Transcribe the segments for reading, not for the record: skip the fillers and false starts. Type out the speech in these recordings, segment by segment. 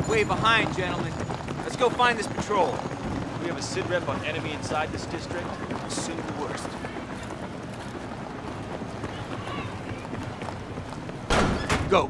Way behind, gentlemen. Let's go find this patrol. We have a SID rep on enemy inside this district. Assume the worst. Go.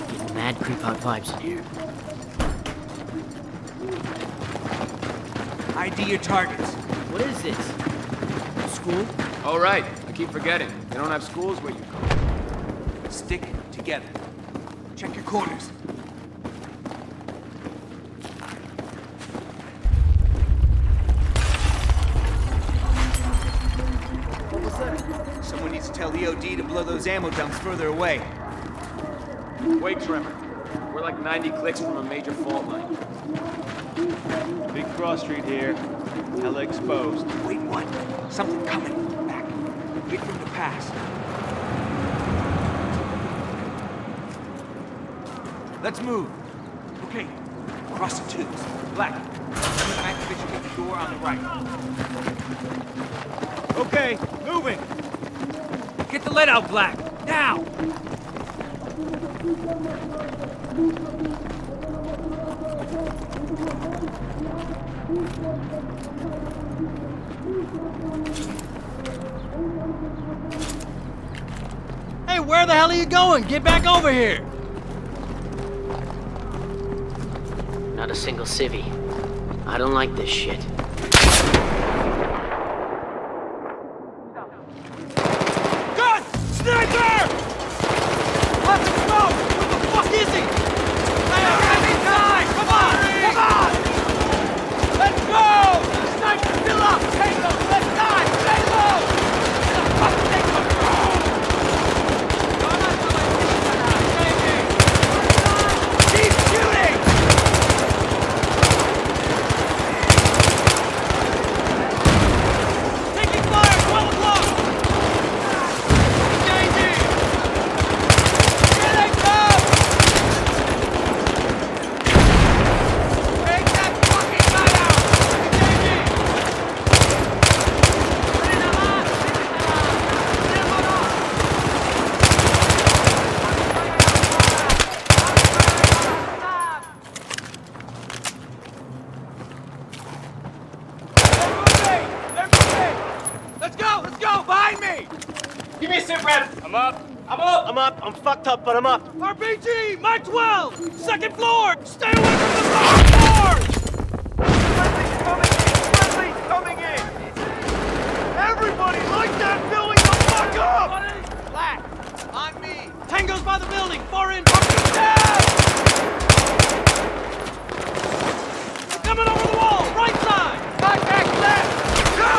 Getting mad creep-out vibes in here. ID your targets. What is this? School? Oh, right. I keep forgetting. They don't have schools where you go. Stick together. Check your corners. What was that? Someone needs to tell EOD to blow those ammo dumps further away. Wait, Trevor. We're like 90 clicks from a major fault line. Big cross street here. Hella exposed. Wait, what? Something coming. Back. Wait for him to pass. Let's move. Okay. Cross the tubes. Black. Activation at the door on the right. Okay, moving. Get the lead out, Black. Now! Hey, where the hell are you going? Get back over here! Not a single civvy. I don't like this shit. Gun! Sniper! Lots of smoke! Where the fuck is he? Hey, enemy time! Come on! Come on! Let's go! Sniper, still up! Stay low! Let's die! Stay low! Get the fuck take control! Keep shooting! Taking fire! 12 o'clock! Engaging! Here they come! Take that fucking gun out! Engaging! Let's go! Let's go! Behind me! Give me a sit rep. I'm up. I'm up. I'm fucked up, but I'm up. RPG, Mike 12! Second floor! Stay away from the front floor! Friendly's coming in. Friendly's coming in. Everybody, light that building the fuck up! Black! On me! Tango's by the building! Far in! Fucking down! Coming over the wall! Right side! Contact left. Go!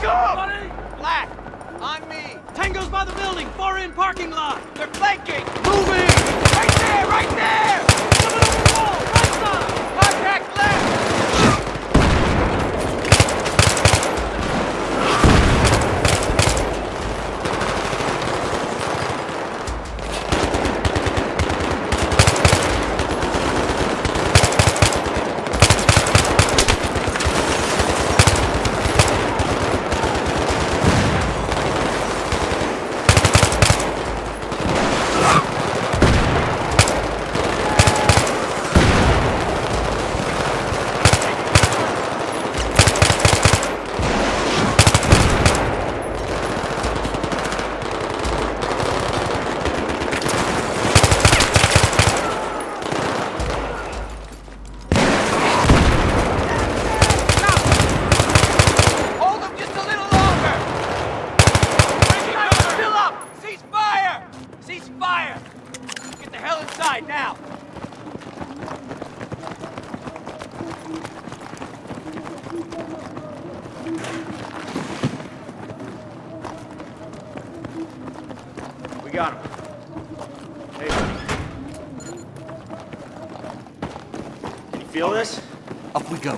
fuck up! Black, on me. Tango's by the building, far in parking lot. They're flanking! Moving! Right there! Right there! Coming over the wall, right side. Contact left! Hold them just a little longer! Still up! Cease fire! Cease fire! Get the hell inside now! We got him. Hey, buddy. Can you feel this? Up we go.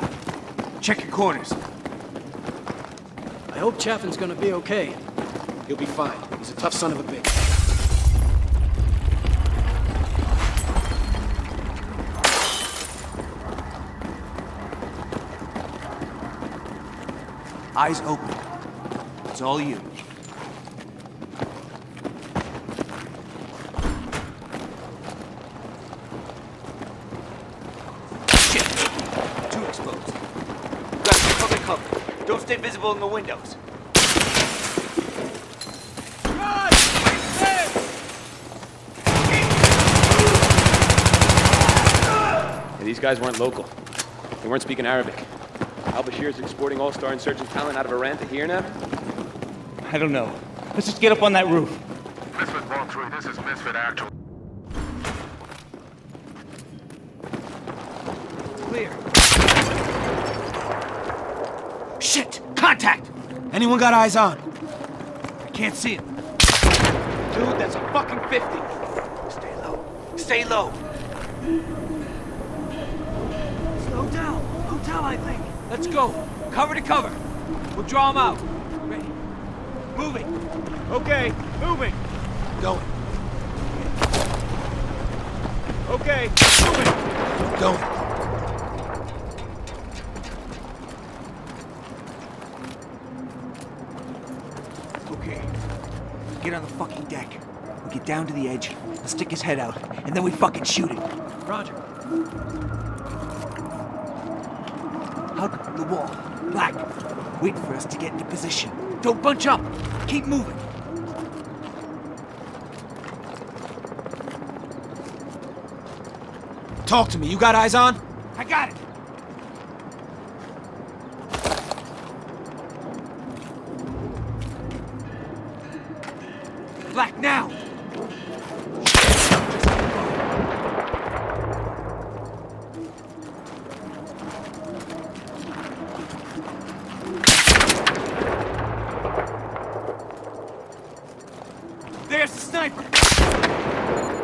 Check your corners. I hope Chaffin's gonna be okay. He'll be fine. He's a tough son of a bitch. Eyes open. It's all you. Shit! Too exposed. Got some public cover. Don't stay visible in the windows. Run! Right there! Yeah, these guys weren't local. They weren't speaking Arabic. Al-Bashir's exporting all-star insurgent talent out of Iran to here now? I don't know. Let's just get up on that roof. Misfit 1-3, this is Misfit Actual. Clear. Shit! Contact! Anyone got eyes on? I can't see him. Dude, that's a fucking 50! Stay low. Stay low. Hotel, hotel, I think. Let's go. Cover to cover. We'll draw him out. Ready. Moving. Okay, moving! Going. Okay, moving! Going. Okay. Get on the fucking deck. We get down to the edge. I'll stick his head out, and then we fucking shoot him. Roger. Hug the wall. Black. Wait for us to get into position. Don't bunch up. Keep moving. Talk to me. You got eyes on? I got it. Black now. There's the sniper!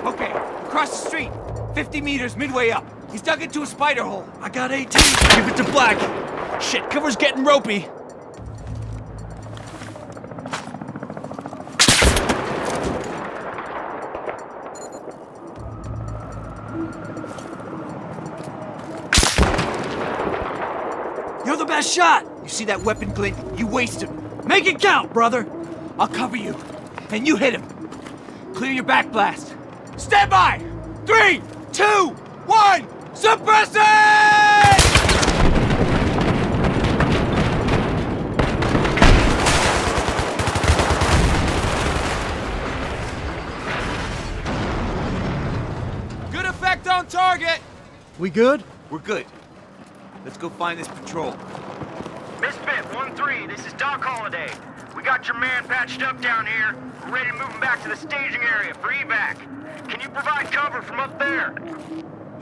Okay, across the street. 50 meters midway up. He's dug into a spider hole. I got 18. Give it to Black. Shit, cover's getting ropey. You're the best shot. You see that weapon glint? You waste him. Make it count, brother. I'll cover you. And you hit him. Clear your back blast. Stand by! 3, 2, 1, suppress it! Good effect on target! We good? We're good. Let's go find this patrol. Misfit 1-3, this is Doc Holliday. We got your man patched up down here. We're ready to move him back to the staging area for evac. Can you provide cover from up there?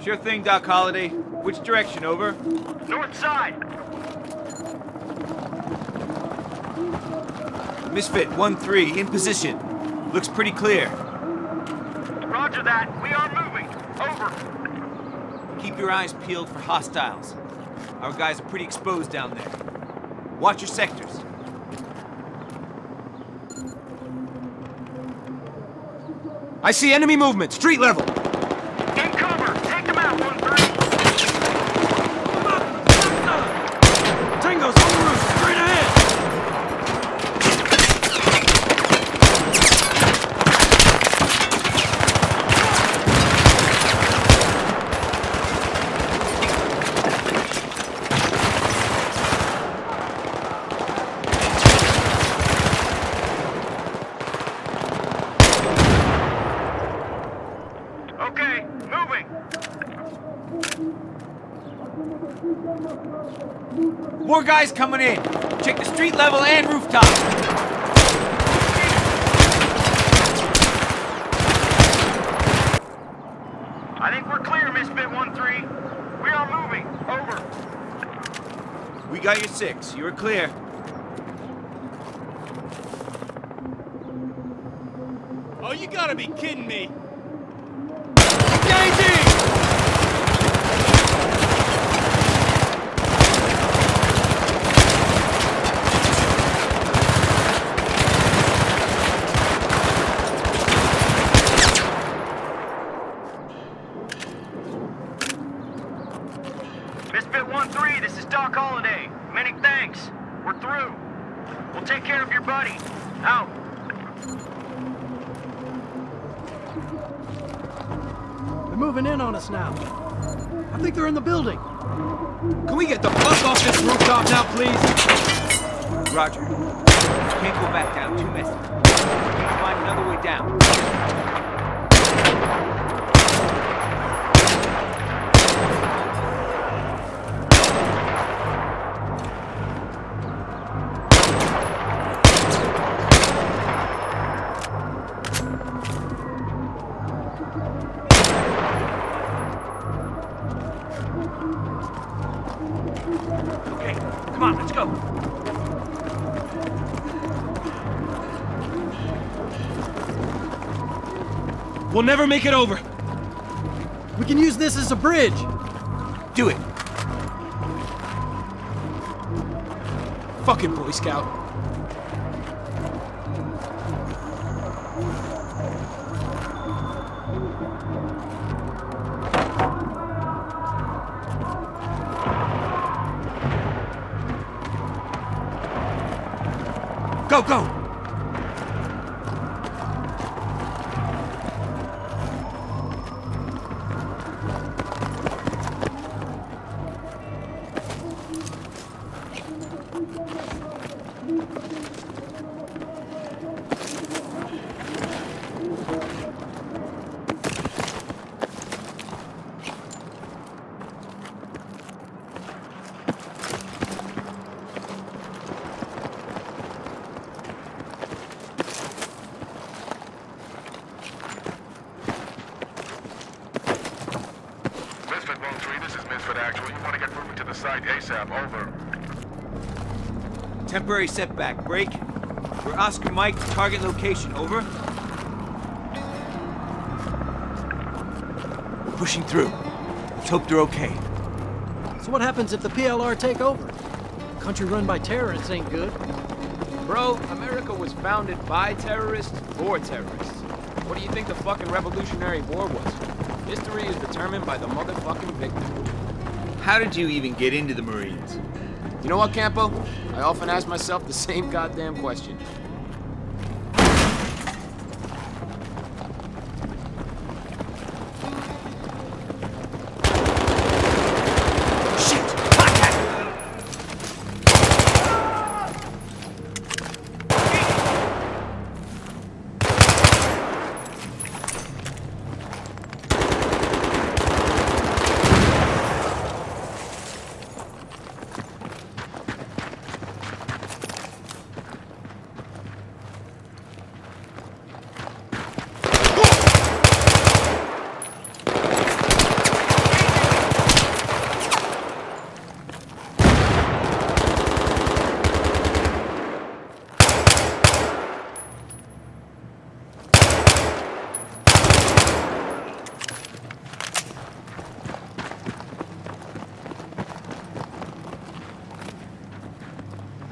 Sure thing, Doc Holliday. Which direction, over? North side. Misfit 1-3, in position. Looks pretty clear. Roger that. We are moving. Over. Keep your eyes peeled for hostiles. Our guys are pretty exposed down there. Watch your sectors. I see enemy movement, street level. In cover. Take them out, 1-3. Tango's on the roof, straight ahead! Okay, moving. More guys coming in. Check the street level and rooftop. I think we're clear, Misfit 1-3. We are moving. Over. We got your 6. You were clear. Oh, you gotta be kidding me! Misfit 1-3, this is Doc Holliday. Many thanks. We're through. We'll take care of your buddy. Out. They're moving in on us now. I think they're in the building. Can we get the fuck off this rooftop now, please? Roger. Can't go back down. Too messy. Need to find another way down. Okay, come on, let's go. We'll never make it over. We can use this as a bridge. Do it. Fucking Boy Scout. Go, go! Misfit 1-3, this is Misfit Actual. You want to get moving to the site ASAP. Over. Temporary setback. Break. We're Oscar Mike. Target location. Over. Pushing through. Let's hope they're okay. So what happens if the PLR take over? A country run by terrorists ain't good. Bro, America was founded by terrorists for terrorists. What do you think the fucking Revolutionary War was? History is determined by the motherfucking victim. How did you even get into the Marines? You know what, Campo? I often ask myself the same goddamn question.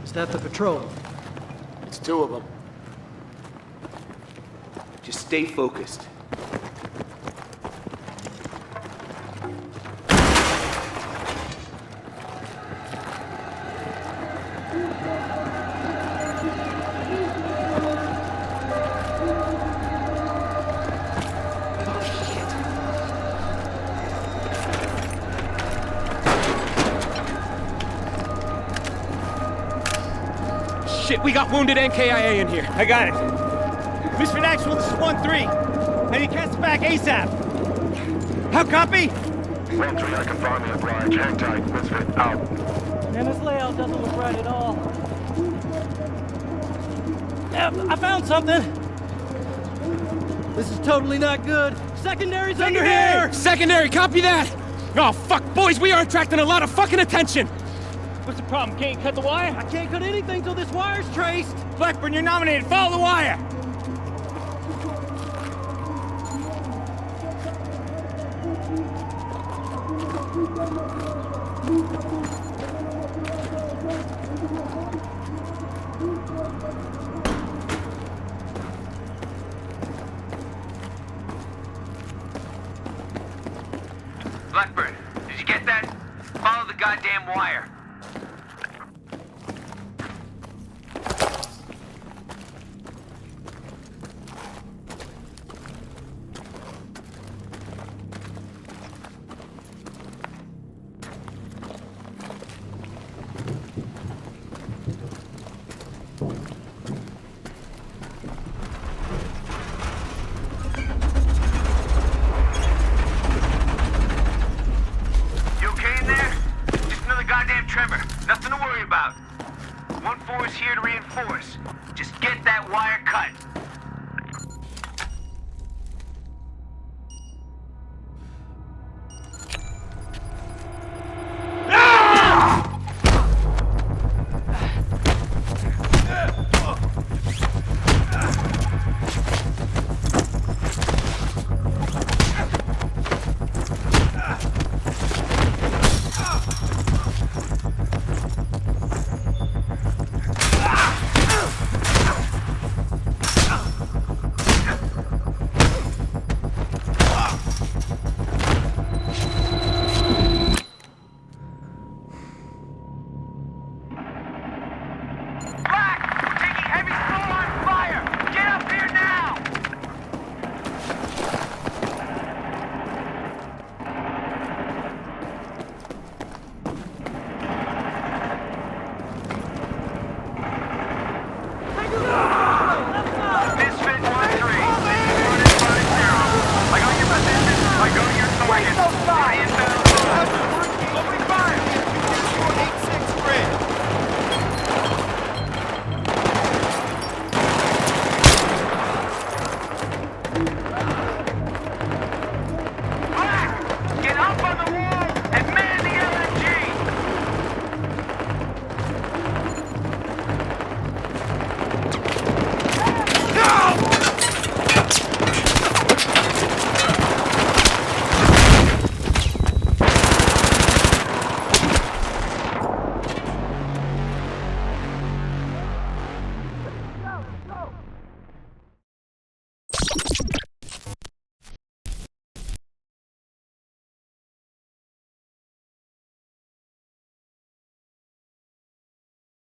Is that the patrol? It's two of them. Just stay focused. Shit, we got wounded NKIA in here. I got it. Misfit Actual, this is 1-3. I need cast back ASAP. How copy? 1-3, I confirm the oblige. Hang tight. Misfit out. Man, this layout doesn't look right at all. Yeah, I found something. This is totally not good. Secondary's under here! Secondary, copy that! Oh, fuck, boys, we are attracting a lot of fucking attention! What's the problem? Can't you cut the wire? I can't cut anything till this wire's traced. Blackburn, you're nominated. Follow the wire. Blackburn, did you get that? Follow the goddamn wire. Tremor, nothing to worry about. 1-4 is here to reinforce. Just get that wire cut.